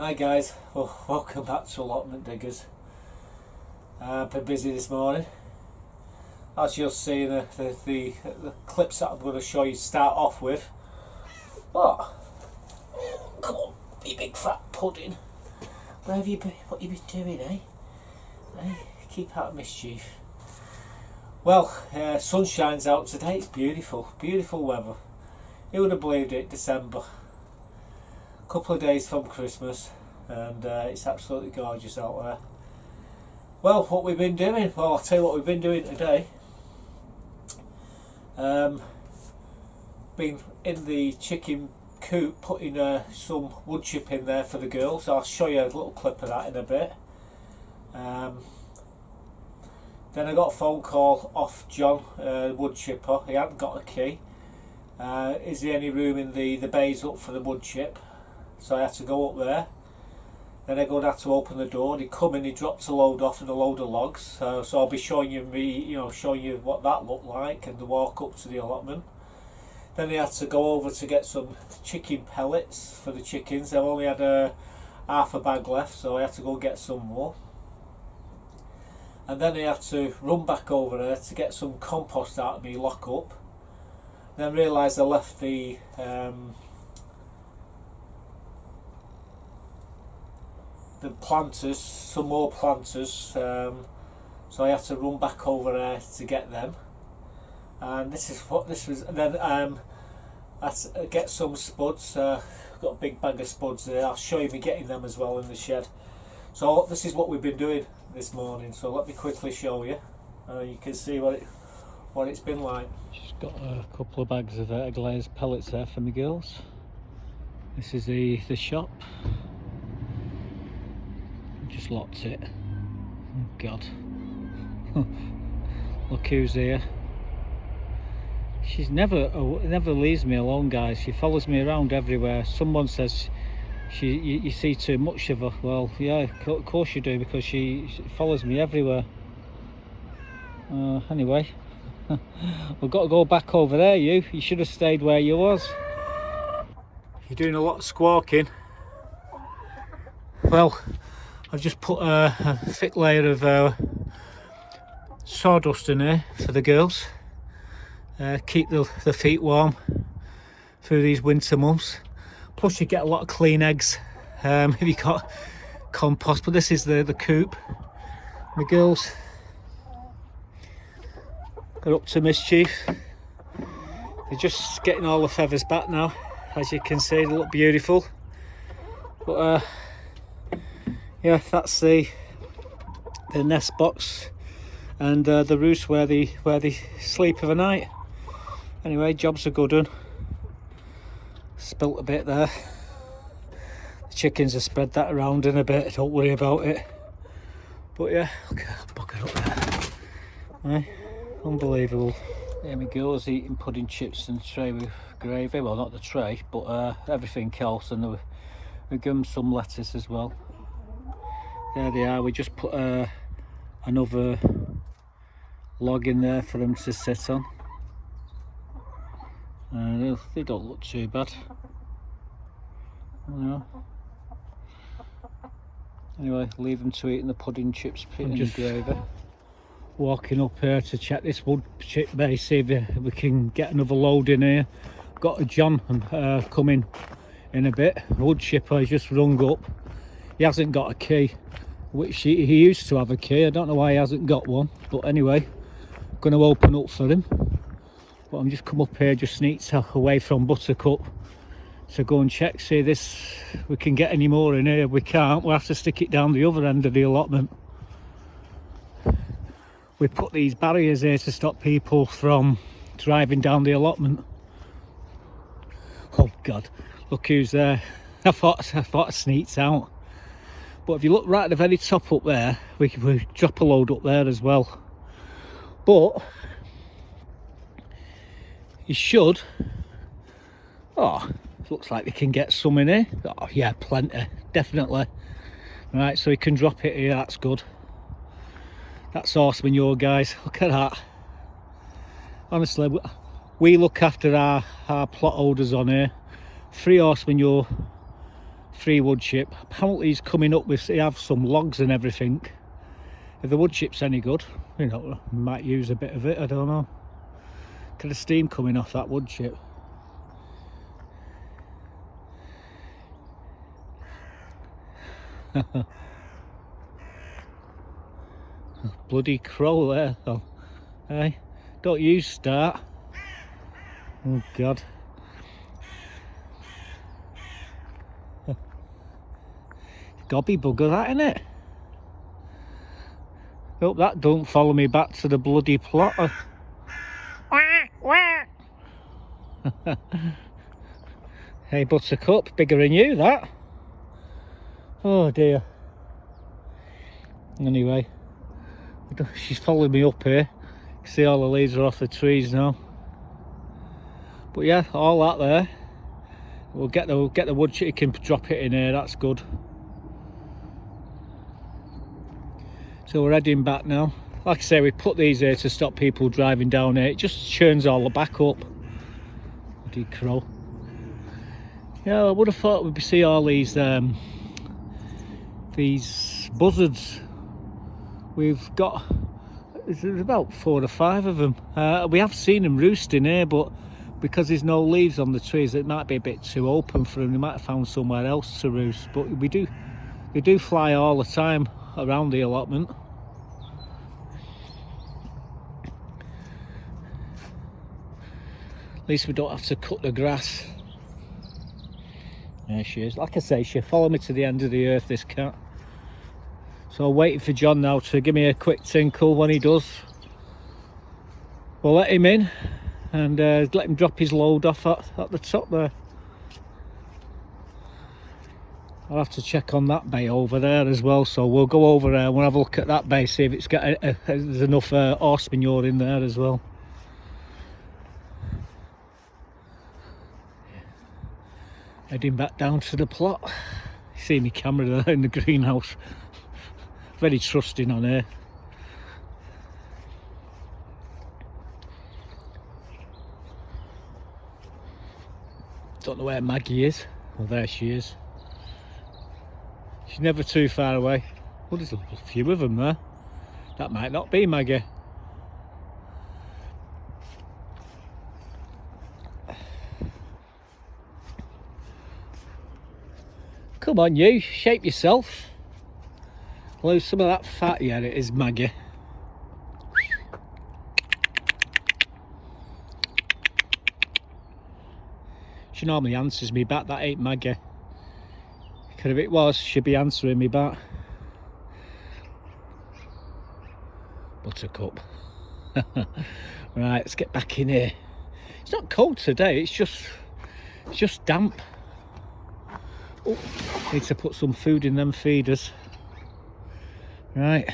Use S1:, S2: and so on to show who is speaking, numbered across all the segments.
S1: Hi guys, welcome back to Allotment Diggers. Been busy this morning. As you'll see in the clips that I'm going to show you start off with. What? Come on, you big fat pudding. Where have you been? What have you been doing, eh? Keep out of mischief. Well, sun shines out today. It's beautiful, beautiful weather. Who would have believed it? December. Couple of days from Christmas, and it's absolutely gorgeous out there. Well, what we've been doing, well, I'll tell you what we've been doing today. Been in the chicken coop putting some wood chip in there for the girls. I'll show you a little clip of that in a bit. Then I got a phone call off John, wood chipper. He hadn't got a key. Is there any room in the bays up for the wood chip? So I had to go up there. Then I had to open the door. He come in, he dropped a load off and a load of logs. So I'll be showing you what that looked like and the walk up to the allotment. Then he had to go over to get some chicken pellets for the chickens. I only had half a bag left, so I had to go get some more. And then I had to run back over there to get some compost out of me lock up. Then realised I left the planters, some more planters, so I had to run back over there to get them. And this is what this was. And then I had to get some spuds. Got a big bag of spuds there. I'll show you me getting them as well in the shed. So this is what we've been doing this morning. So let me quickly show you. You can see what it's been like.
S2: Just got a couple of bags of glazed pellets there for my girls. This is the shop. Just locked it. Oh God. Look who's here. She's never leaves me alone, guys. She follows me around everywhere. Someone says you see too much of her. Well, yeah, of course you do, because she follows me everywhere. Anyway, we've got to go back over there. You should have stayed where you was. You're doing a lot of squawking. Well, I've just put a thick layer of sawdust in here for the girls. Keep the feet warm through these winter months. Plus you get a lot of clean eggs if you got compost. But this is the coop. The girls are up to mischief. They're just getting all the feathers back now. As you can see, they look beautiful. But yeah, that's the nest box and the roost where they sleep of a night. Anyway, job's a good one. Spilt a bit there. The chickens have spread that around in a bit, don't worry about it. But yeah, look at that bucket up there. Right? Unbelievable. There my girls eating pudding chips and tray with gravy. Well, not the tray, but everything else, and we give them some lettuce as well. There they are. We just put another log in there for them to sit on. They don't look too bad. No. Anyway, leave them to eating the pudding chips and just gravy. Walking up here to check this wood chip bay, see if we can get another load in here. Got a John coming in a bit. Wood chipper has just rung up. He hasn't got a key, which he used to have a key. I don't know why he hasn't got one, but anyway, I'm going to open up for him. But I'm just come up here, just sneaked away from Buttercup to go and check, see we can get any more in here. We can't, we'll have to stick it down the other end of the allotment. We put these barriers here to stop people from driving down the allotment. Oh God, look who's there. I thought I sneaked out. But if you look right at the very top up there, we drop a load up there as well. But you should. Oh, looks like we can get some in here. Oh yeah, plenty, definitely. Right, so we can drop it here. That's good. That's awesome, you guys. Look at that. Honestly, we look after our plot holders on here. 3 horse manure free wood chip. Apparently he's coming up with, he have some logs and everything. If the wood chip's any good, you know, might use a bit of it, I don't know. Look at the steam coming off that wood chip. Bloody crow there though. Hey, don't you start. Oh God. Gobby bugger that, innit? Hope that don't follow me back to the bloody plot. Hey Buttercup, bigger than you that. Oh dear. Anyway, she's following me up here. You can see all the leaves are off the trees now. But yeah, all that there. We'll get the wood chip. You can drop it in here. That's good. So we're heading back now. Like I say, we put these here to stop people driving down here. It just churns all the back up. Bloody crow. Yeah, I would have thought we'd see all these buzzards. We've got, there's about 4 or 5 of them. We have seen them roosting here, but because there's no leaves on the trees, it might be a bit too open for them. They might have found somewhere else to roost. But they do fly all the time around the allotment. At least we don't have to cut the grass. There she is. Like I say, she'll follow me to the end of the earth, this cat. So I'm waiting for John now to give me a quick tinkle. When he does, we'll let him in and let him drop his load off at the top there. I'll have to check on that bay over there as well, so we'll go over there and we'll have a look at that bay, see if it's got there's enough horse manure in there as well. Heading back down to the plot. You see my camera there in the greenhouse. Very trusting on here. Don't know where Maggie is. Well, there she is. She's never too far away. Oh, there's a few of them there. That might not be Maggie. Come on you, shape yourself. Lose some of that fat. Yeah, it is Maggie. She normally answers me back. That ain't Maggie. Because if it was, she'd be answering me back. Buttercup. Right, let's get back in here. It's not cold today, it's just damp. Oh, need to put some food in them feeders. Right.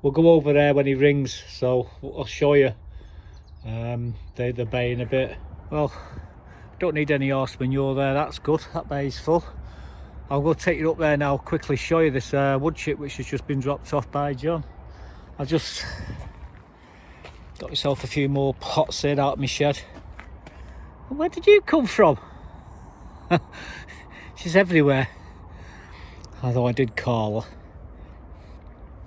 S2: We'll go over there when he rings, so I'll show you the bay in a bit. Well, don't need any horse manure there, that's good. That bay's full. I'll go take you up there now, quickly show you this wood chip which has just been dropped off by John. I just got myself a few more pots here out of my shed. Where did you come from? She's everywhere. Although I did call her.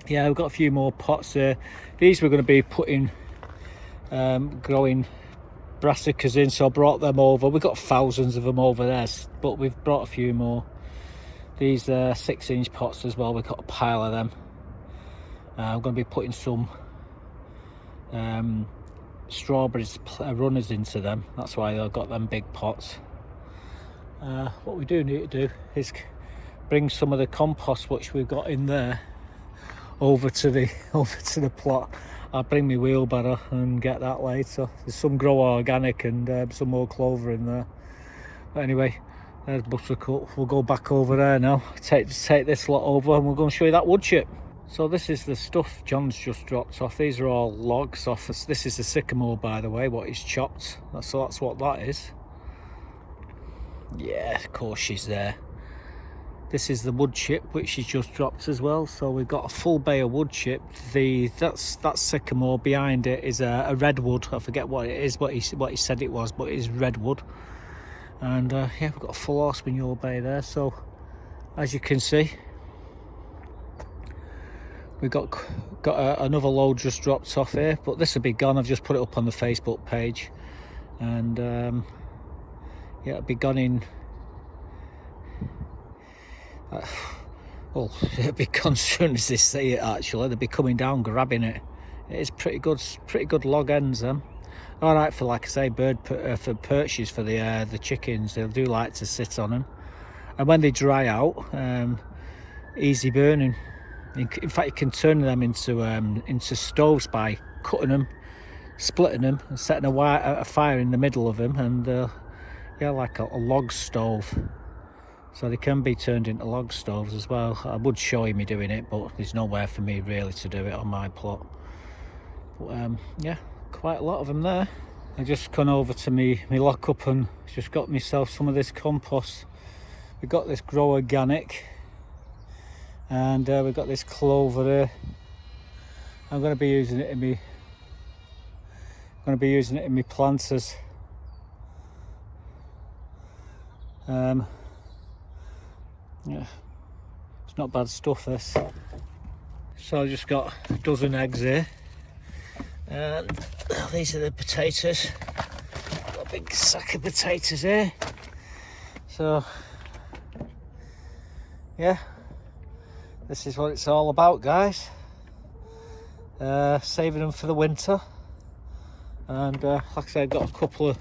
S2: Yeah, we've got a few more pots there. These we're going to be putting growing brassicas in, so I brought them over. We've got thousands of them over there, but we've brought a few more. These 6-inch pots as well, we've got a pile of them. I'm going to be putting some strawberries runners into them. That's why I've got them big pots. What we do need to do is bring some of the compost which we've got in there over to the plot. I'll bring my wheelbarrow and get that later. There's some grow organic and some more clover in there. But anyway, there's Buttercup. We'll go back over there now. Take this lot over and we're going to show you that wood chip. So this is the stuff John's just dropped off. These are all logs off. This is the sycamore, by the way, what he's chopped. So that's what that is. Yeah, of course she's there. This is the wood chip which she's just dropped as well. So we've got a full bay of wood chip. That sycamore behind it is a redwood. I forget what it is, what he said it was, but it is redwood. And yeah, we've got a full horse manure bay there. So as you can see, we've got another load just dropped off here, but this will be gone. I've just put it up on the Facebook page, and yeah, it'll be gone in. Well, it'll be gone as soon as they see it. Actually, they'll be coming down grabbing it. It is pretty good log ends. Them all right for, like I say, for perches for the chickens. They do like to sit on them, and when they dry out, easy burning. In fact, you can turn them into stoves by cutting them, splitting them, and setting a fire in the middle of them, and yeah, like a log stove. So they can be turned into log stoves as well. I would show you me doing it, but there's nowhere for me really to do it on my plot. But yeah, quite a lot of them there. I just gone over to me lock up and just got myself some of this compost. We got this Grow Organic, and we've got this clover here. I'm going to be using it in my planters. Yeah, it's not bad stuff, this. So I just got a dozen eggs here, and these are the potatoes. Got a big sack of potatoes here. So yeah, this is what it's all about, guys. Saving them for the winter, and like I said, I've got a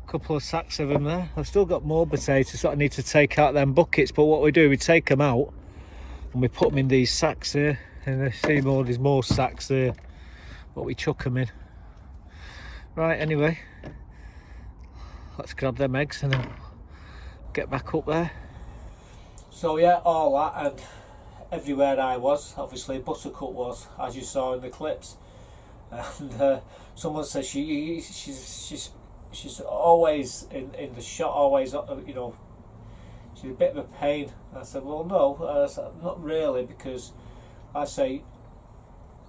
S2: couple of sacks of them there. I've still got more potatoes that I need to take out them buckets, but what we do, we take them out and we put them in these sacks here, and there's more sacks there, but we chuck them in. Right, anyway, let's grab them eggs and then get back up there. So yeah, all that, and everywhere I was, obviously Buttercup was, as you saw in the clips, and someone says she's always in the shot, always, you know, she's a bit of a pain. I said, well, no, not really, because I say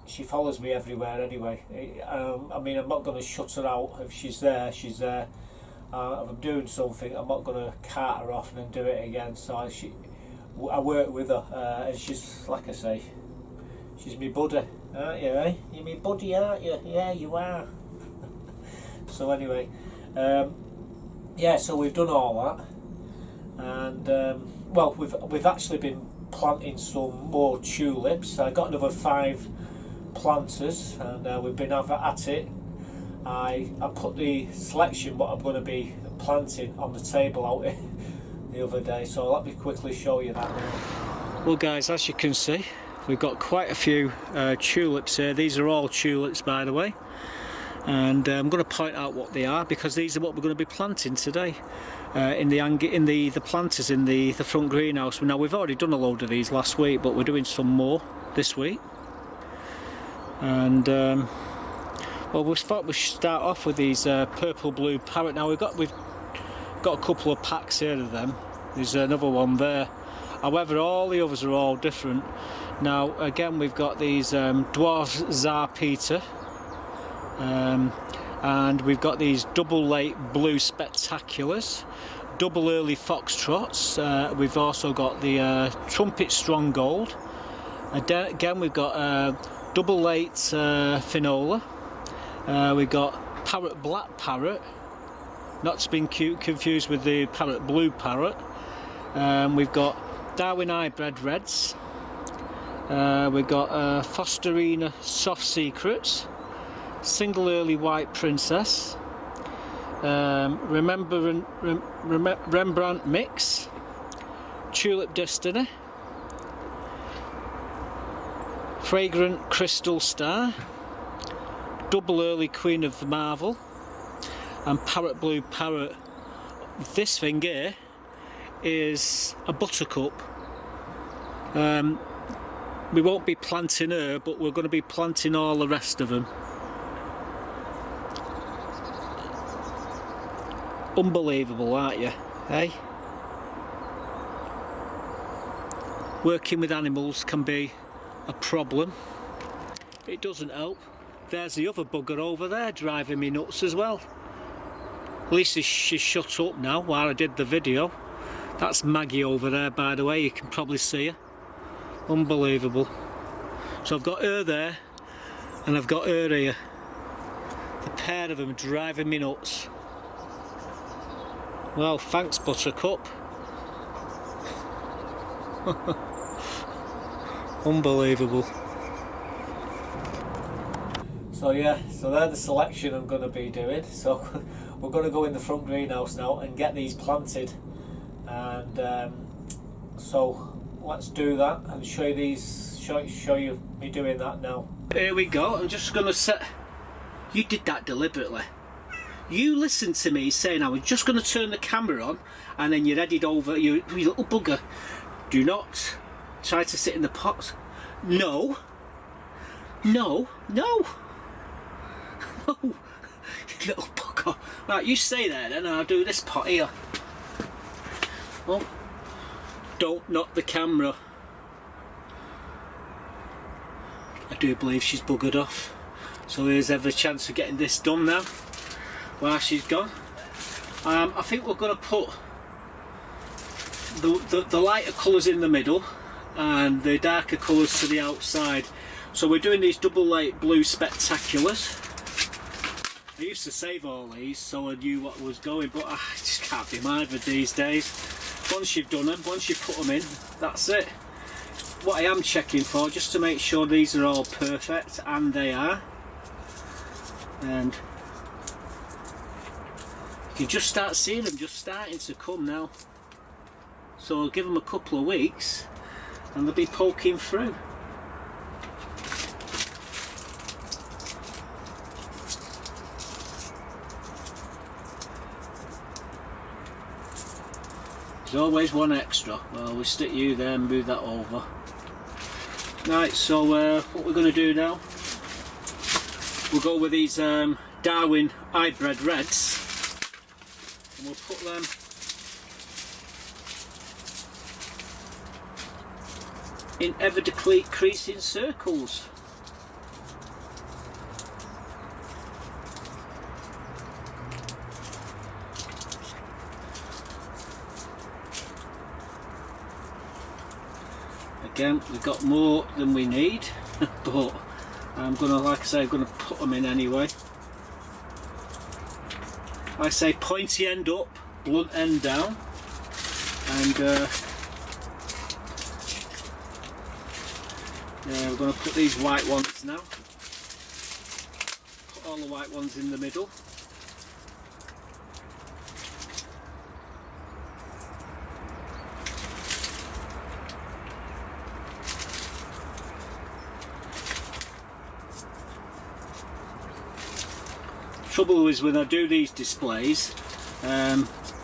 S2: she follows me everywhere anyway. I mean, I'm not going to shut her out. If she's there, she's there. If I'm doing something, I'm not going to cart her off and then do it again. So I work with her, and she's, like I say, she's my buddy, aren't you, eh? You're my buddy, aren't you? Yeah, you are. So anyway, yeah, so we've done all that, and well, we've actually been planting some more tulips. I got another 5 planters, and we've been at it. I put the selection what I'm going to be planting on the table out here the other day, so let me quickly show you that now. Well, guys, as you can see, we've got quite a few tulips here. These are all tulips, by the way. And I'm going to point out what they are, because these are what we're going to be planting today in the planters in the front greenhouse. Now, we've already done a load of these last week, but we're doing some more this week. And well, we thought we should start off with these purple blue parrot. Now we've got a couple of packs here of them. There's another one there. However, all the others are all different. Now again, we've got these dwarf Tsar Peter. And we've got these double late blue spectaculars, double early foxtrots. We've also got the trumpet strong gold. Again, we've got double late finola. We've got parrot black parrot, not to be confused with the parrot blue parrot. We've got Darwin hybrid reds. We've got Fosterina soft secrets. Single early white princess, Rembrandt mix, tulip destiny, fragrant crystal star, double early queen of the marvel, and parrot blue parrot. This thing here is a buttercup. We won't be planting her, but we're going to be planting all the rest of them. Unbelievable, aren't you? Hey? working with animals can be a problem. It doesn't help. There's the other bugger over there driving me nuts as well. At least she's shut up now while I did the video. That's Maggie over there, by the way, you can probably see her. Unbelievable. So I've got her there and I've got her here. The pair of them driving me nuts. Well, thanks Buttercup. Unbelievable.
S1: So yeah, so they're the selection I'm going to be doing. So we're going to go in the front greenhouse now and get these planted. And so let's do that and show you these. Show you me doing that now.
S2: Here we go. I'm just going to set. You did that deliberately. You listened to me saying I was just going to turn the camera on, and then you headed over. You little bugger. Do not try to sit in the pot. No. No. No. No. Little bugger. Right, you stay there then, and I'll do this pot here. Oh. Don't knock the camera. I do believe she's buggered off. So here's every chance of getting this done now while she's gone. I think we're going to put the lighter colours in the middle and the darker colours to the outside. So we're doing these double light blue spectaculars. I used to save all these so I knew what was going, but I just can't be bothered these days. Once you've done them, once you put them in, that's it. What I am checking for, just to make sure these are all perfect, and they are. And you can just start seeing them just starting to come now. So I'll give them a couple of weeks and they'll be poking through. There's always one extra. Well, we stick you there and move that over. Right, so what we're going to do now, we'll go with these Darwin hybrid reds, and we'll put them in ever decreasing circles. Again, we've got more than we need, but I'm gonna, like I say, I'm gonna put them in anyway. I say pointy end up, blunt end down, and yeah, we're gonna put these white ones now. Put all the white ones in the middle. Trouble is when I do these displays,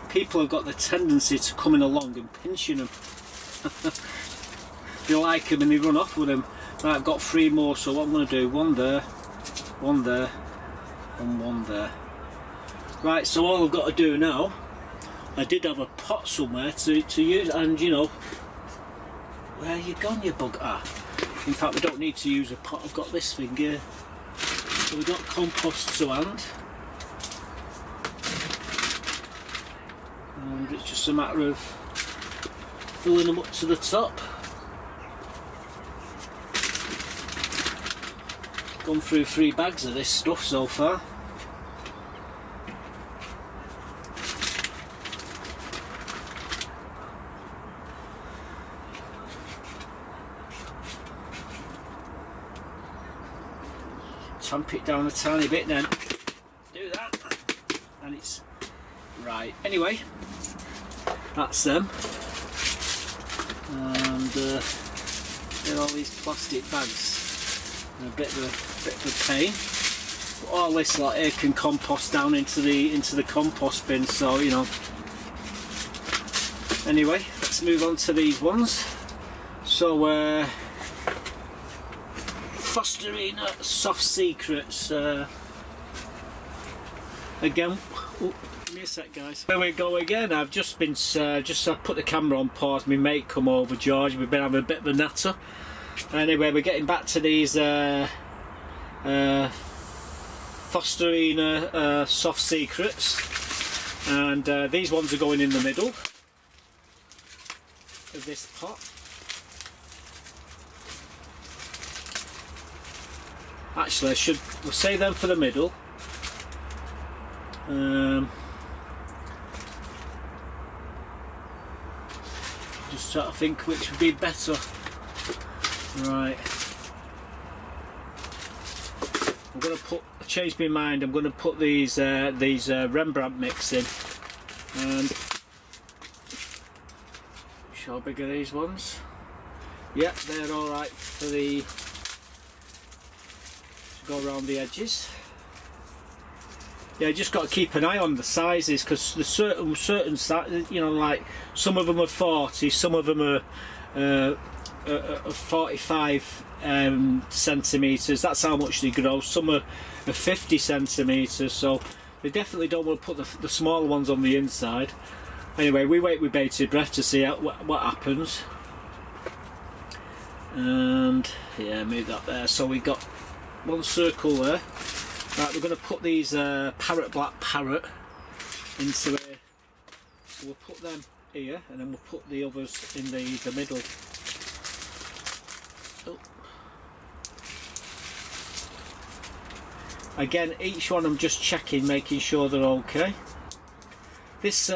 S2: people have got the tendency to coming along and pinching them. They like them and they run off with them. Right, I've got 3 more, so what I'm going to do, one there, and one there. Right, so all I've got to do now, I did have a pot somewhere to use, and you know, where you gone, you bugger? In fact, we don't need to use a pot, I've got this thing here. So we've got compost to hand. And it's just a matter of filling them up to the top. Gone through 3 bags of this stuff so far. Tamp it down a tiny bit, then do that, and it's right. Anyway, that's them, and there are all these plastic bags. A bit of a pain. But all this like here can compost down into the compost bin. So you know. Anyway, let's move on to these ones. So fostering soft secrets. Again, Oh, give me a sec, guys. There we go again. I've just been I put the camera on pause. My mate come over, George. We've been having a bit of a natter. Anyway, we're getting back to these Fosterina soft secrets, and these ones are going in the middle of this pot. Actually, we'll save them for the middle. Just trying to think which would be better. Right. I'm going to I changed my mind. I'm going to put these Rembrandt mix in. And how big are these ones? Yeah, they're all right for the to go around the edges. Yeah, you just got to keep an eye on the sizes, because there's certain sizes, you know, like some of them are 40, some of them are 45 centimetres. That's how much they grow. Some are 50 centimetres, so they definitely don't want to put the smaller ones on the inside. Anyway, we wait with bated breath to see what happens. And yeah, move that there. So we got one circle there. Right, we're going to put these black parrot into here. So we'll put them here, and then we'll put the others in the middle. Oh. Again, each one I'm just checking, making sure they're okay. This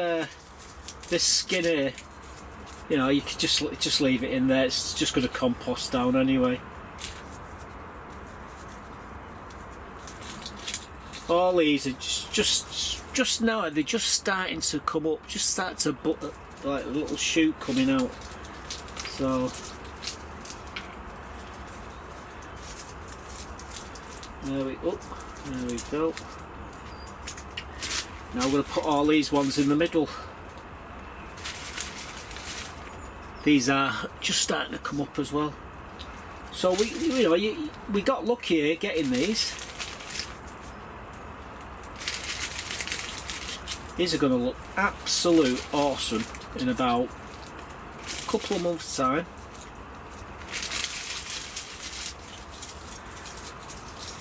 S2: skin here, you know, you could just leave it in there. It's just going to compost down anyway. All these are just now, they're just starting to come up, just start to like a little shoot coming out. So there we go. Now we're going to put all these ones in the middle. These are just starting to come up as well. So we got lucky here getting these. These are going to look absolute awesome in about a couple of months' time.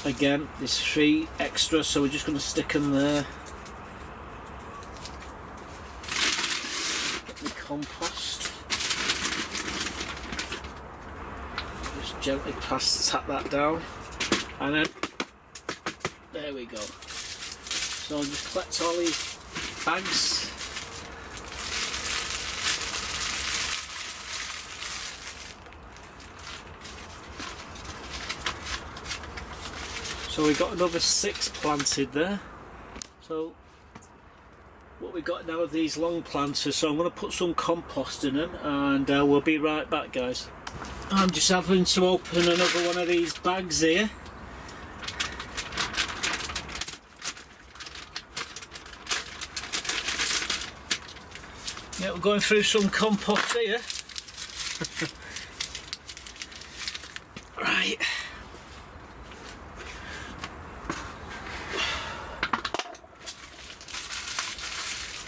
S2: Again, there's 3 extra, so we're just going to stick them there. Get the compost. Just gently tap that down, and then there we go. So I'll just collect all these bags. So we got another 6 planted there. So what we got now are these long planters, so I'm going to put some compost in them, and we'll be right back, guys. I'm just having to open another one of these bags here. Yeah, we're going through some compost here. Right.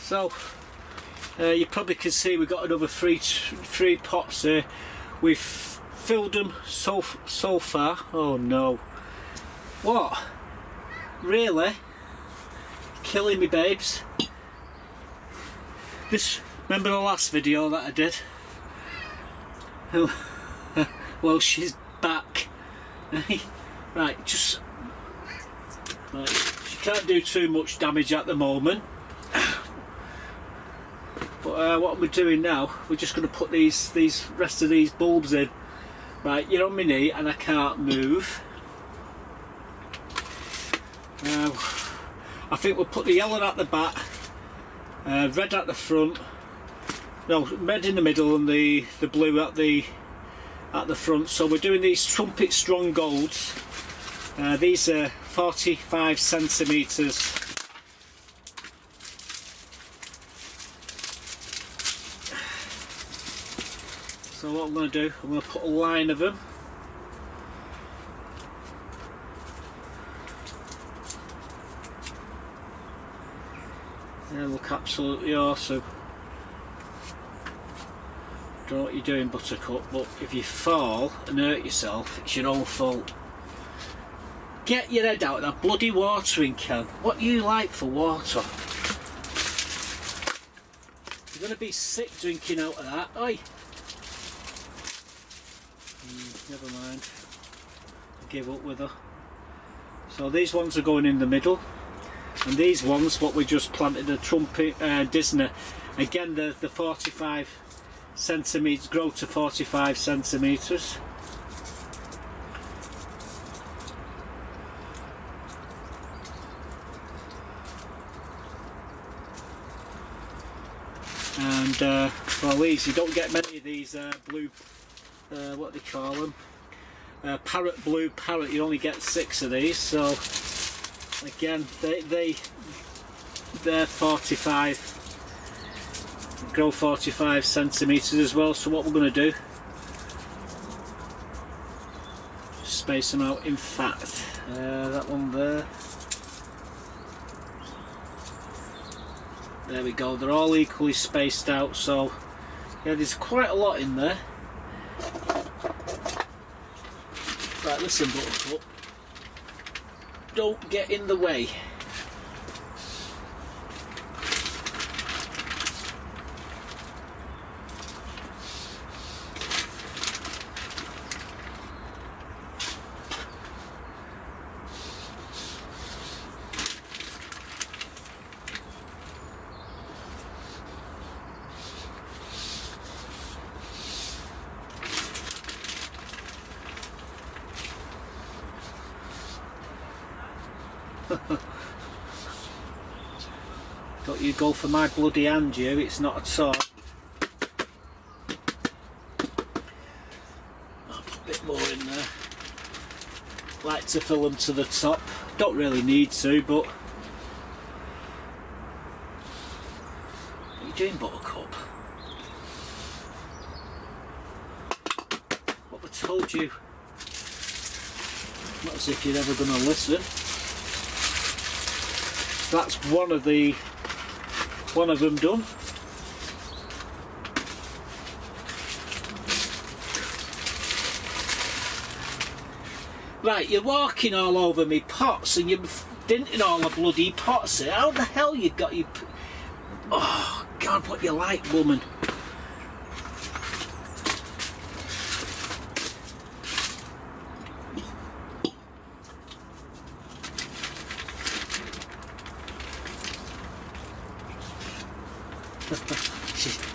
S2: So you probably can see we've got another three pots here. We've filled them so far. Oh no! What? Really? Killing me, babes. Remember the last video that I did? Well, she's back. Right, she can't do too much damage at the moment. But what we're doing now, we're just going to put these rest of these bulbs in. Right, you're on my knee and I can't move. I think we'll put the yellow at the back, red at the front, no, red in the middle, and the blue at the front. So we're doing these trumpet strong golds. These are 45 centimetres. So what I'm going to do, I'm going to put a line of them. They look absolutely awesome. Don't know what you're doing, Buttercup, but if you fall and hurt yourself, it's your own fault. Get your head out of that bloody watering can. What do you like for water? You're going to be sick drinking out of that, oi? Never mind. I give up with her. So these ones are going in the middle. And these ones, what we just planted, the trumpet Disney, again the 45 centimetres, grow to 45 centimetres. And well, these, you don't get many of these blue, what do they call them? Parrot blue parrot. You only get 6 of these. So again, they're 45, grow 45 centimetres as well. So what we're going to do, just space them out in fact. That one there. There we go, they're all equally spaced out, so yeah, there's quite a lot in there. Right, listen, Buttercup, don't get in the way. Don't you go for my bloody hand, you, it's not at all. I'll put a bit more in there. Like to fill them to the top. Don't really need to, but what are you doing, Buttercup? What have I told you? Not as if you're ever going to listen. That's one of them done. Right, you're walking all over me pots and you're dinting all the bloody pots. How the hell you got you? Oh God, what you like, woman?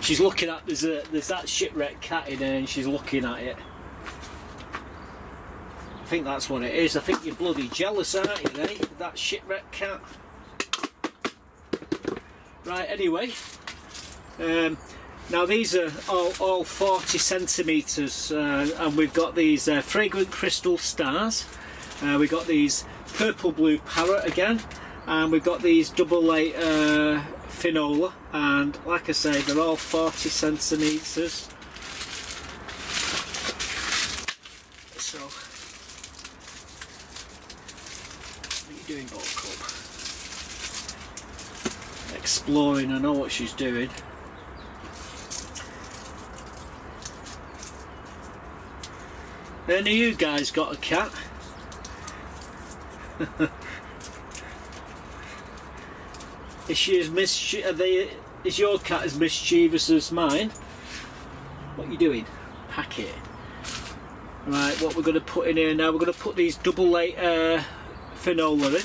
S2: She's looking at, there's that shipwrecked cat in there and she's looking at it. I think that's what it is. I think you're bloody jealous, aren't you, eh? That shipwrecked cat. Right, anyway. Now these are all 40 centimetres and we've got these fragrant crystal stars. We've got these purple blue parrot again. And we've got these double late finola, and like I say, they're all 40 centimetres. So, what are you doing, Buttercup? Exploring, I know what she's doing. Any of you guys got a cat? Is she as is your cat as mischievous as mine? What are you doing? Pack it. Right, what we're going to put in here now, we're going to put these double late finola in.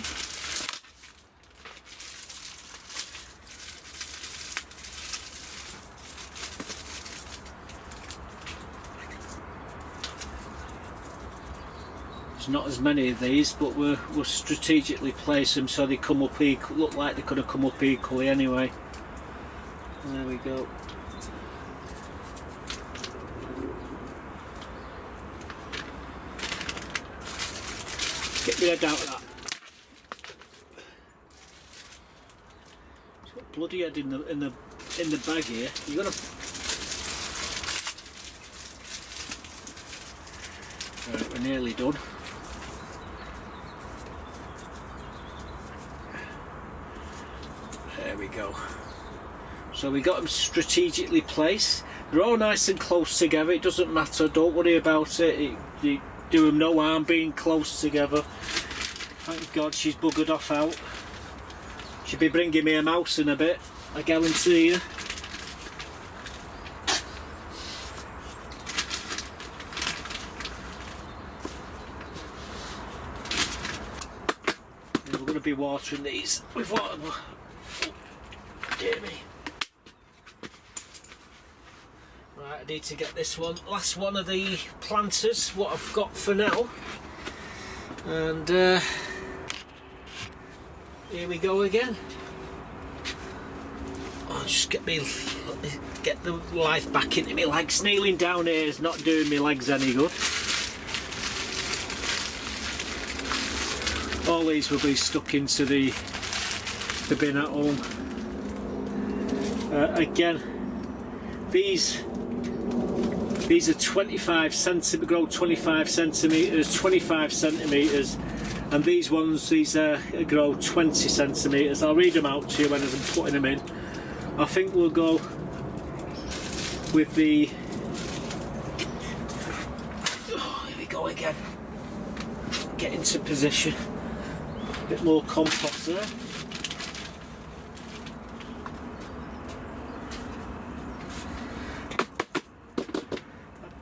S2: There's not as many of these, but we'll strategically place them so they come up equal. Look like they could have come up equally anyway. There we go. Get your head out of that. It's got bloody head in the bag here. You're gonna. Right, we're nearly done. There we go. So we got them strategically placed. They're all nice and close together. It doesn't matter. Don't worry about it. You do them no harm being close together. Thank God she's buggered off out. She'll be bringing me a mouse in a bit, I guarantee you. And we're going to be watering these with water. Oh, dear me. Right, I need to get this one, last one of the planters, what I've got for now. And here we go again. I'll just get the life back into me legs. Kneeling down here is not doing me legs any good. All these will be stuck into the bin at home. Again, these are 25 centimetres, grow 25 centimetres, 25 centimetres, and these ones, grow 20 centimetres. I'll read them out to you when I'm putting them in. I think we'll go with the, oh, here we go again, get into position, a bit more compost there.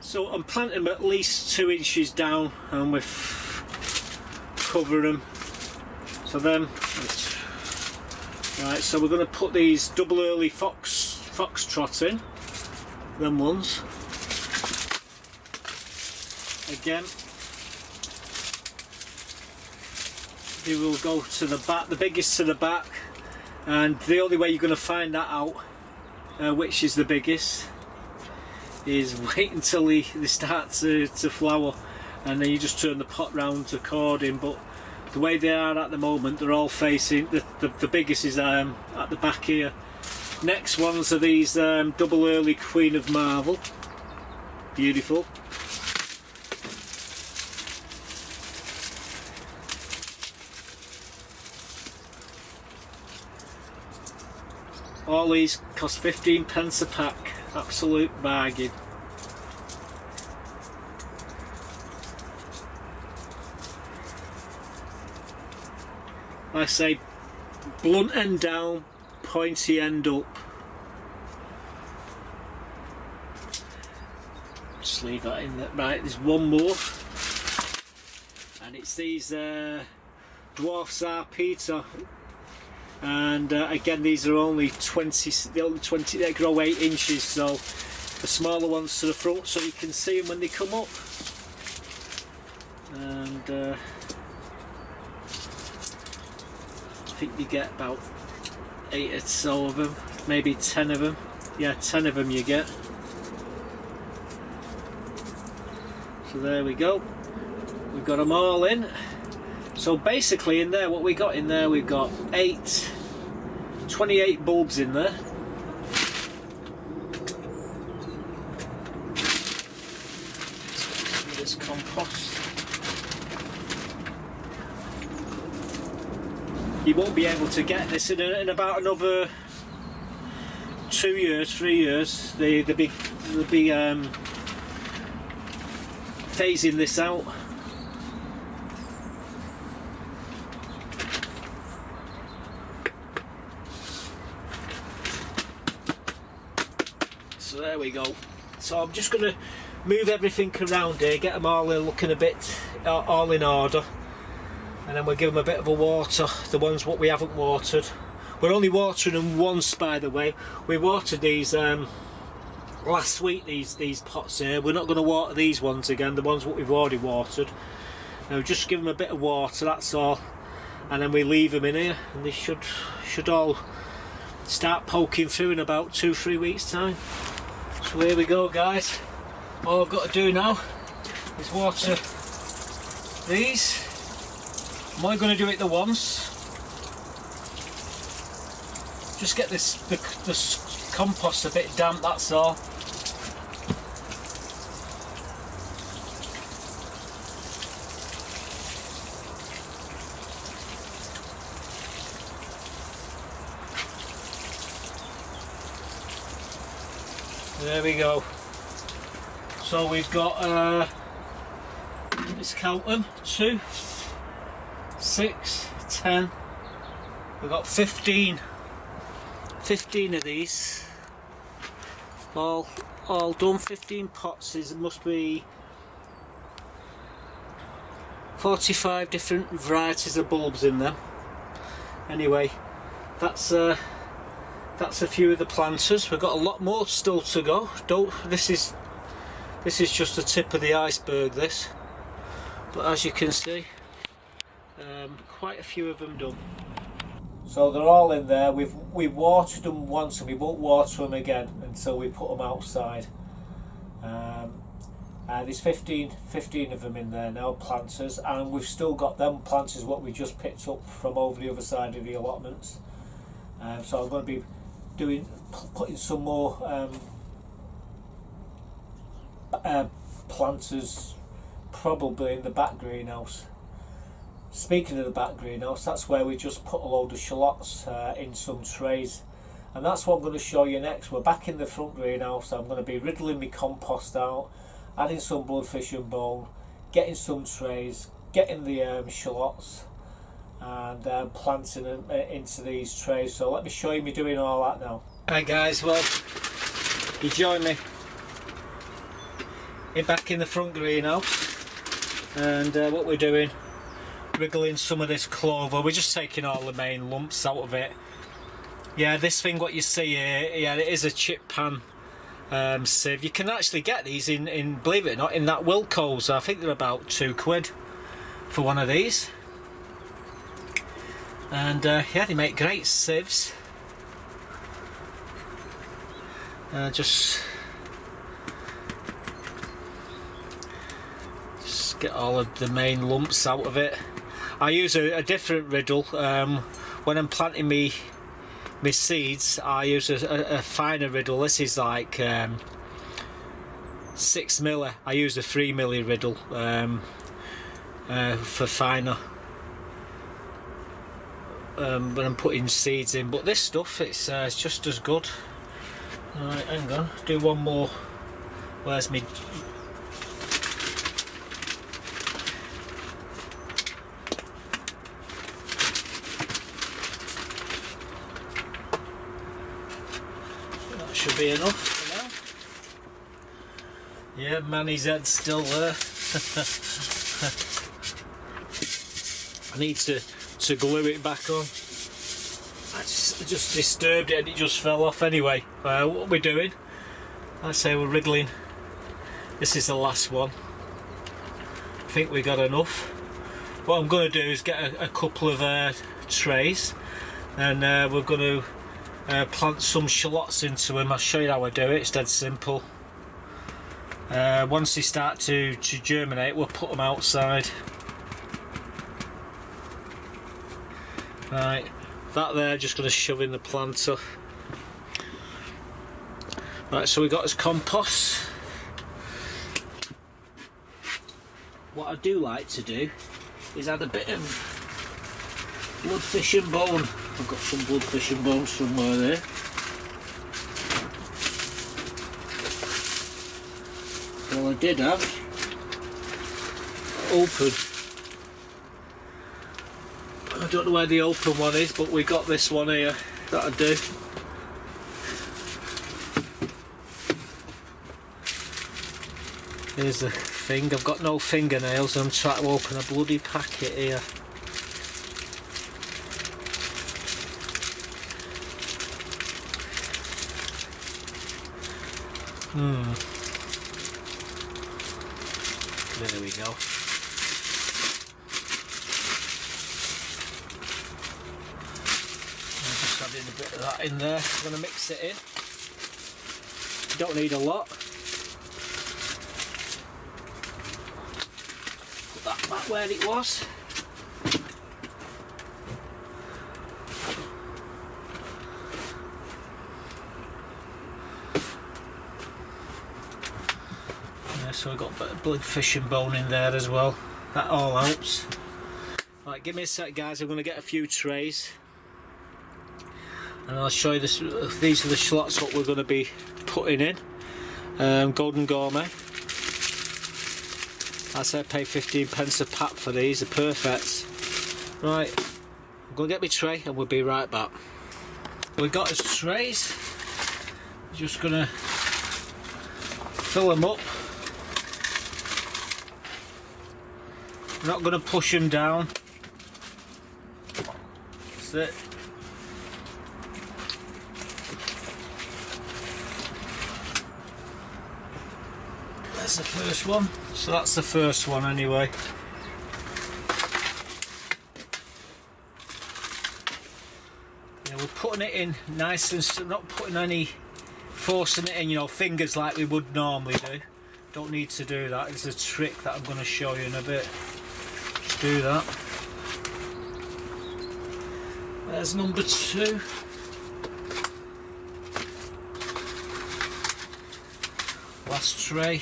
S2: So I'm planting them at least 2 inches down, and we've covered them. So then, right. So we're going to put these double early foxtrot in. Them ones. Again, they will go to the back. The biggest to the back, and the only way you're going to find that out, which is the biggest, is wait until they start to flower, and then you just turn the pot round according. But the way they are at the moment, they're all facing, the biggest is at the back here. Next ones are these double early Queen of Marvel. Beautiful. All these cost 15 pence a pack. Absolute bargain. I say blunt end down, pointy end up. Just leave that in there. Right, there's one more, and it's these dwarf Sarpita. And again, these are only 20, they grow 8 inches, so the smaller ones to the front, so you can see them when they come up. And I think you get about 8 or so of them, maybe 10 of them. Yeah, 10 of them you get. So there we go. We've got them all in. So basically in there, what we got in there, we've got 28 bulbs in there. This compost. You won't be able to get this in about another 2 years, 3 years. They'll be phasing this out. So there we go. So I'm just going to move everything around here, get them all looking a bit all in order, and then we'll give them a bit of a water, the ones what we haven't watered. We're only watering them once, by the way. We watered these last week, these pots here. We're not going to water these ones again, the ones what we've already watered. Now just give them a bit of water, that's all, and then we leave them in here, and they should all start poking through in about 2-3 weeks time. So here we go, guys. All I've got to do now is water these. I'm only going to do it the once. Just get the compost a bit damp, that's all.
S1: There we go. So we've got, let's count them, 2, 6, 10, we've got 15 of these, all done. 15 pots must be 45 different varieties of bulbs in them. Anyway, that's a few of the planters. We've got a lot more still to go. This is just the tip of the iceberg, this. But as you can see, quite a few of them done. So they're all in there. We've watered them once and we won't water them again until we put them outside. There's 15 of them in there now, planters, and we've still got them planters what we just picked up from over the other side of the allotments. So I'm going to be putting some more planters probably in the back greenhouse. Speaking of the back greenhouse, that's where we just put a load of shallots in some trays, and that's what I'm going to show you next. We're back in the front greenhouse. I'm going to be riddling my compost out, adding some bloodfish and bone, getting some trays, getting the shallots, and planting them into these trays. So let me show you me doing all that now. Hi guys, well, you join me back in the front greenhouse, and what we're doing, wriggling some of this clover. We're just taking all the main lumps out of it. Yeah, this thing what you see here, yeah, it is a chip pan sieve. You can actually get these in believe it or not, in that Wilco's. I think they're about £2 for one of these, and yeah, they make great sieves. Just get all of the main lumps out of it. I use a different riddle when I'm planting me seeds. I use a finer riddle. This is like 6mm. I use a 3mm riddle for finer when I'm putting seeds in. But this stuff, it's just as good. Right, hang on. Do one more. Where's me? Should be enough for now. Yeah, Manny's head's still there. I need to glue it back on. I just disturbed it and it just fell off anyway. What we're doing, I say we're wriggling. This is the last one. I think we got enough. What I'm going to do is get a couple of trays, and we're going to plant some shallots into them. I'll show you how I do it. It's dead simple. Once they start to germinate, we'll put them outside. Right, that there, just going to shove in the planter. Right, so we got this compost. What I do like to do is add a bit of bloodfish and bone. I've got some bloodfish and bone somewhere there. Well, I did have open. I don't know where the open one is, but we got this one here that I do. Here's the thing. I've got no fingernails. I'm trying to open a bloody packet here. There we go. I'm just adding a bit of that in there. I'm going to mix it in. You don't need a lot. Put that back where it was. So we've got a bit of bloodfish and bone in there as well. That all helps. Right, give me a sec guys, I'm going to get a few trays and I'll show you this. These are the shallots what we're going to be putting in. Golden Gourmet. I say pay 15p a pack for these, they're perfect. Right, I'm going to get my tray and we'll be right back. We've got us trays, just going to fill them up. We're not going to push them down. That's it. That's the first one. So that's the first one anyway. Yeah, we're putting it in nice and not putting any forcing it in, you know, fingers like we would normally do. Don't need to do that. It's a trick that I'm going to show you in a bit. Just do that. There's number 2. Last tray.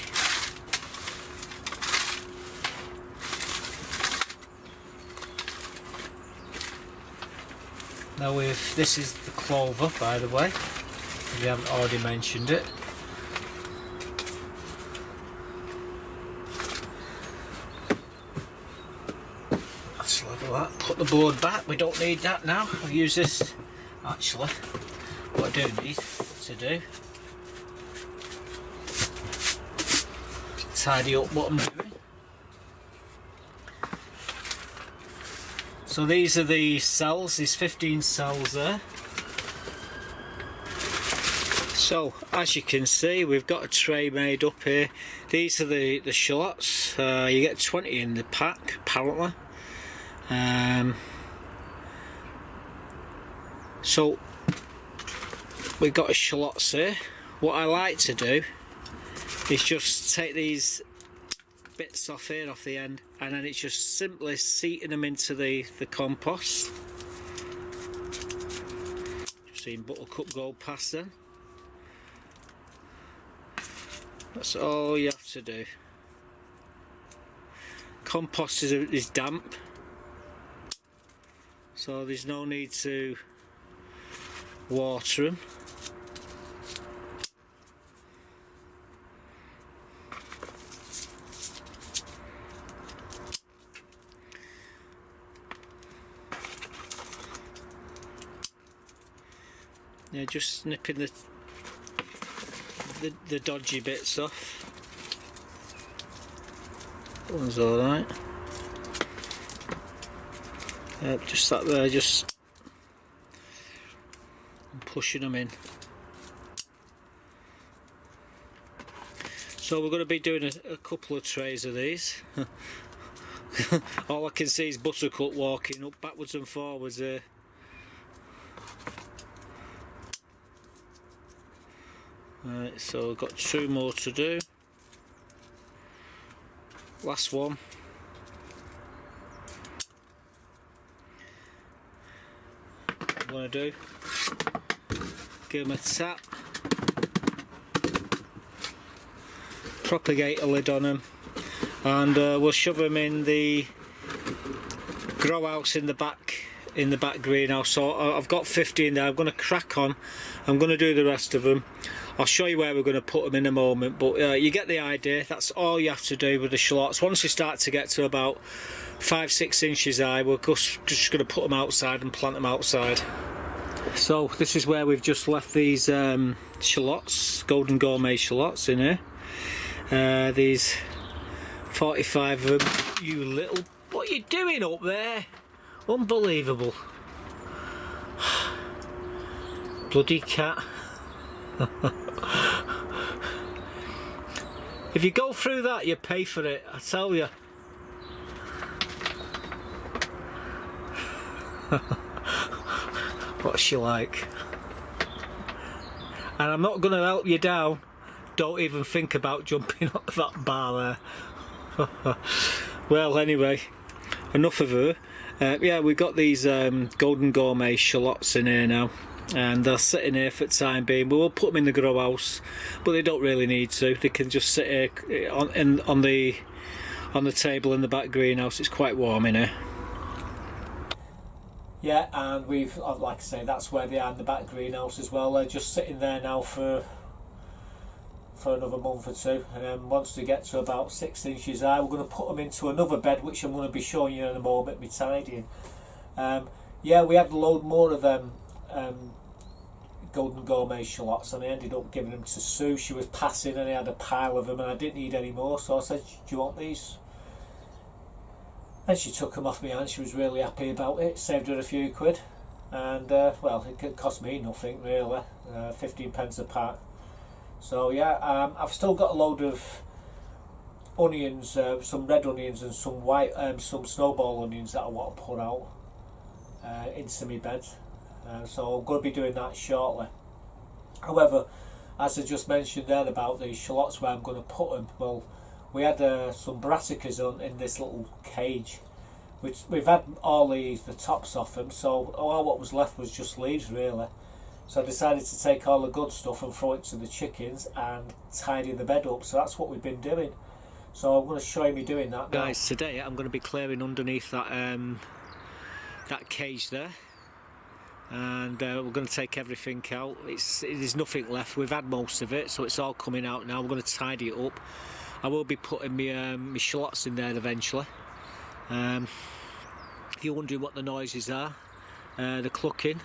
S1: Now this is the clover, by the way, if you haven't already mentioned it. Let's level that, put the board back, we don't need that now. I'll use this, actually, what I do need to do. Tidy up what I'm doing. So these are the cells, there's 15 cells there. So as you can see, we've got a tray made up here. These are the shallots. You get 20 in the pack apparently. So we've got a shallots here. What I like to do is just take these bits off here, off the end, and then it's just simply seating them into the compost. Just seen Buttercup go past then. That's all you have to do. Compost is damp, so there's no need to water them. Yeah, just snipping the dodgy bits off. That one's alright. Just that there, just pushing them in. So we're going to be doing a couple of trays of these. All I can see is Buttercup walking up backwards and forwards there. Right, so I've got 2 more to do. Last one. What I'm going to do, give them a tap, propagate a lid on them, and we'll shove them in the grow house in the back greenhouse. So I've got 50 in there. I'm going to crack on. I'm going to do the rest of them. I'll show you where we're going to put them in a moment, but you get the idea. That's all you have to do with the shallots. Once you start to get to about 5-6 inches high, we're just going to put them outside and plant them outside. So this is where we've just left these shallots, Golden Gourmet shallots in here. These 45 of them. You little, what are you doing up there? Unbelievable. Bloody cat. If you go through that, you pay for it, I tell you. What's she like? And I'm not going to help you down. Don't even think about jumping up that bar there. Well, anyway, enough of her. Yeah, we've got these Golden Gourmet shallots in here now, and they're sitting here for the time being. We will put them in the grow house, but they don't really need to. They can just sit here on the table in the back greenhouse. It's quite warm in here. Yeah, and we've, like I say, that's where they are in the back greenhouse as well. They're just sitting there now for for another month or two, and then once they get to about 6 inches high, we're going to put them into another bed, which I'm going to be showing you in a moment, me tidying. Yeah, we had a load more of them golden gourmet shallots, and I ended up giving them to Sue. She was passing and I had a pile of them and I didn't need any more, so I said, do you want these? And she took them off my hand. She was really happy about it, saved her a few quid, and well, it cost me nothing really, 15 pence a pack. So yeah, I've still got a load of onions, some red onions and some white, some snowball onions that I want to put out into my bed. So I'm going to be doing that shortly. However, as I just mentioned there about the shallots where I'm going to put them, well, we had some brassicas in this little cage, which we've had all the tops off them, so all what was left was just leaves really. So I decided to take all the good stuff and throw it to the chickens and tidy the bed up. So that's what we've been doing. So I'm going to show you me doing that now.
S2: Guys, today I'm going to be clearing underneath that that cage there, and we're going to take everything out. There's nothing left. We've had most of it, so it's all coming out now. We're going to tidy it up. I will be putting my shallots in there eventually. If you're wondering what the noises are, the clucking,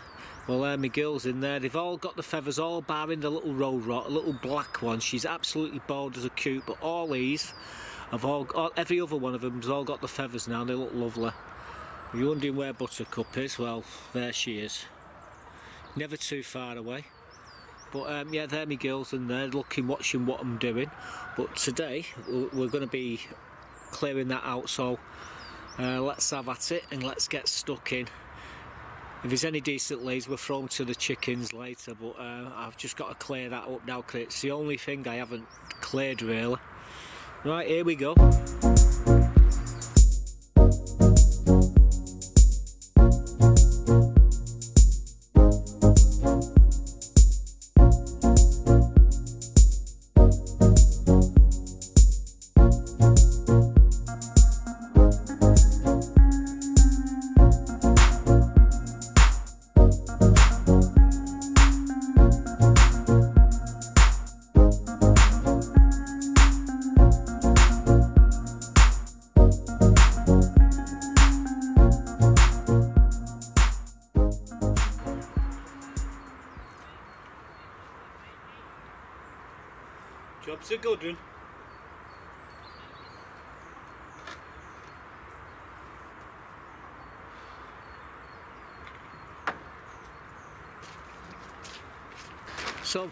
S2: well, my girl's in there. They've all got the feathers, all barring the little road rot, a little black one. She's absolutely bald as a coop, but all these have every other one of them's all got the feathers now. They look lovely. If you're wondering where Buttercup is, well, there she is. Never too far away. But yeah, they're my girls and they're looking, watching what I'm doing. But today we're going to be clearing that out, so let's have at it and let's get stuck in. If there's any decent leaves, we'll throw them to the chickens later, but I've just got to clear that up now because it's the only thing I haven't cleared really. Right, here we go. Job's a good one. So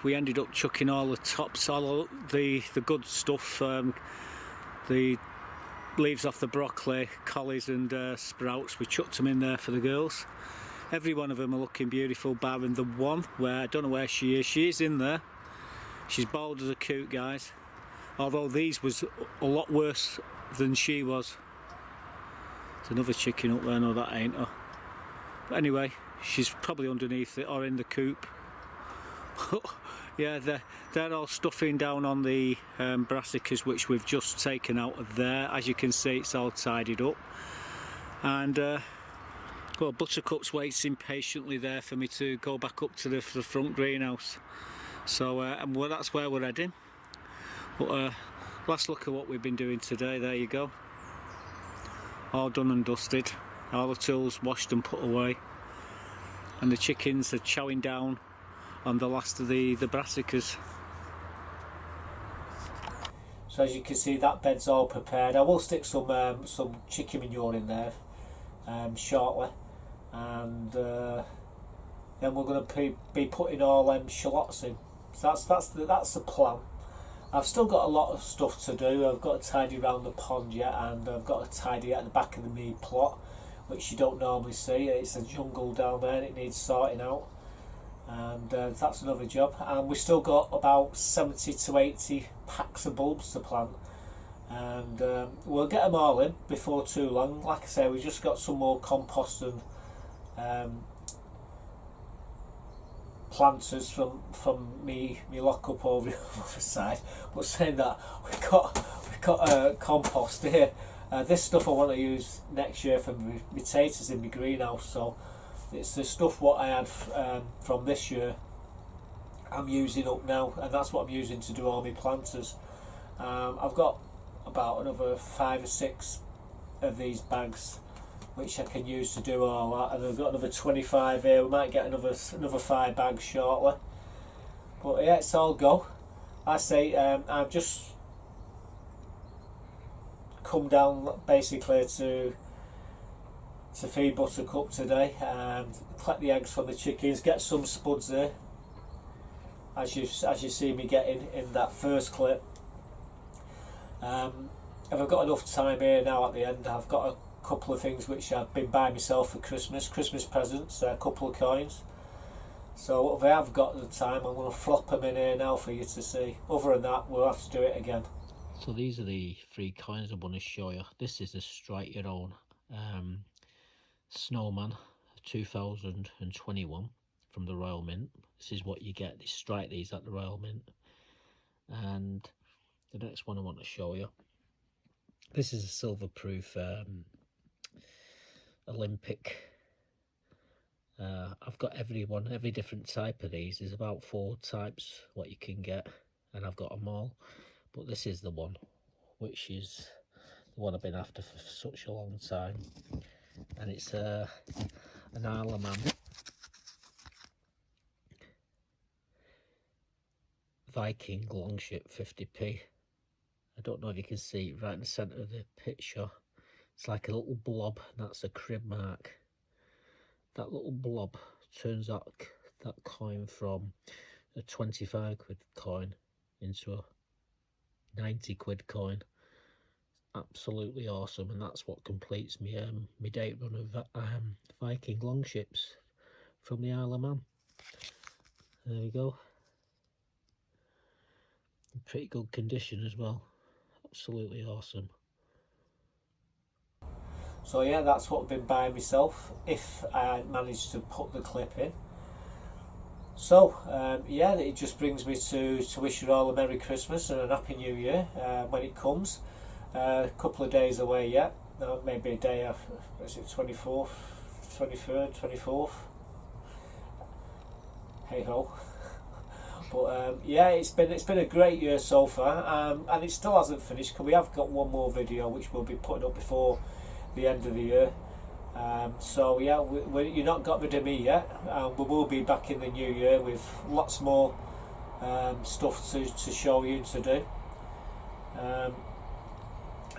S2: we ended up chucking all the tops, all the good stuff, the leaves off the broccoli, collies and sprouts. We chucked them in there for the girls. Every one of them are looking beautiful, barring the one where I don't know where she is. She is in there. She's bald as a coot, guys. Although these was a lot worse than she was. There's another chicken up there. No, that ain't her. But anyway, she's probably underneath it or in the coop. Yeah, they're all stuffing down on the brassicas, which we've just taken out of there. As you can see, it's all tidied up. And well, Buttercup's waiting patiently there for me to go back up to the front greenhouse. So and well, that's where we're heading. But last look at what we've been doing today. There you go. All done and dusted. All the tools washed and put away. And the chickens are chowing down on the last of the brassicas.
S1: So as you can see, that bed's all prepared. I will stick some chicken manure in there shortly. And then we're going to be putting all them shallots in. So that's the plan. I've still got a lot of stuff to do. I've got to tidy around the pond yet, and I've got to tidy at the back of the meat plot, which you don't normally see. It's a jungle down there and it needs sorting out, and that's another job. And we've still got about 70 to 80 packs of bulbs to plant, and we'll get them all in before too long. Like I say, we've just got some more compost and planters from me lock up over the other side. But saying that, we've got compost here. This stuff I want to use next year for my potatoes in my greenhouse. So it's the stuff what I had from this year, I'm using up now, and that's what I'm using to do all my planters. I've got about another 5 or 6 of these bags which I can use to do all that, and I've got another 25 here. We might get another 5 bags shortly, but yeah, it's all go. I say I've just come down basically to feed Buttercup today and collect the eggs from the chickens, get some spuds there, as you see me getting in that first clip. If I've got enough time here now at the end, I've got a couple of things which I've been buying myself for Christmas presents, a couple of coins. So if I have got the time, I'm going to flop them in here now for you to see. Other than that, we'll have to do it again.
S2: So these are the 3 coins I want to show you. This is a Strike Your Own Snowman 2021 from the Royal Mint. This is what you get. They strike these at the Royal Mint. And the next one I want to show you, this is a silver proof Olympic. I've got every different type of these. There's about 4 types what you can get, and I've got them all, but this is the one which is the one I've been after for such a long time, and it's an Allotment Viking Longship 50p. I don't know if you can see right in the centre of the picture, it's like a little blob, and that's a crib mark. That little blob turns that coin from a 25 quid coin into a 90 quid coin. Absolutely awesome, and that's what completes me my date run of Viking Longships from the Isle of Man. There we go. In pretty good condition as well. Absolutely awesome.
S1: So yeah, that's what I've been buying myself, if I managed to put the clip in. So yeah, it just brings me to wish you all a Merry Christmas and a Happy New Year when it comes. A couple of days away yet, maybe a day after, is it 24th, 23rd, 24th? Hey ho. But yeah, it's been a great year so far, and it still hasn't finished, because we have got one more video which we'll be putting up before the end of the year. So yeah, you're not got rid of me yet. We will be back in the new year with lots more stuff to show you to do.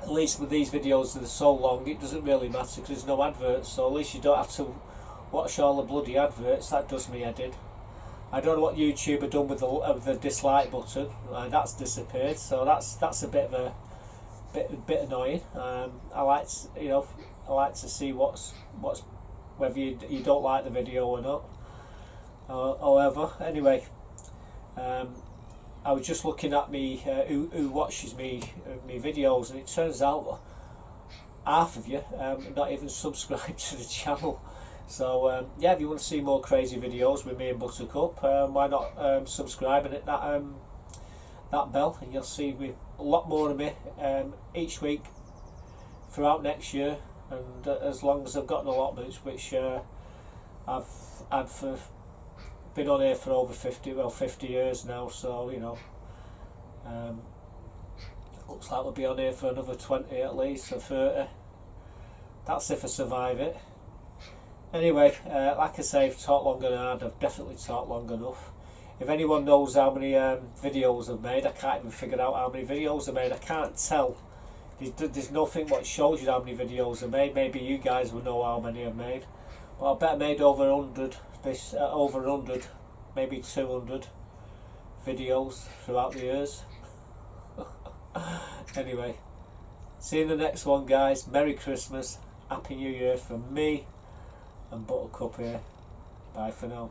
S1: At least with these videos that are so long, it doesn't really matter because there's no adverts, so at least you don't have to watch all the bloody adverts. That does me head in. I don't know what YouTube have done with the dislike button. That's disappeared, so that's a bit of a bit annoying. I like to see what's whether you don't like the video or not. However, anyway, I was just looking at me who watches me videos, and it turns out half of you not even subscribed to the channel. So yeah, if you want to see more crazy videos with me and Buttercup, why not subscribe and hit that bell, and you'll see a lot more of me each week throughout next year, and as long as I've got an allotment, which I've had for been on here for over 50 years now, so you know, looks like we'll be on here for another 20 at least, or 30. That's if I survive it. Anyway, like I say, I've talked long and hard. I've definitely talked long enough. If anyone knows how many videos I've made, I can't even figure out how many videos I've made. I can't tell. There's nothing what shows you how many videos I've made. Maybe you guys will know how many I've made. But I bet I made over 100. Over 100, maybe 200 videos throughout the years. Anyway, see you in the next one, guys. Merry Christmas, Happy New Year from me and Buttercup here. Bye for now.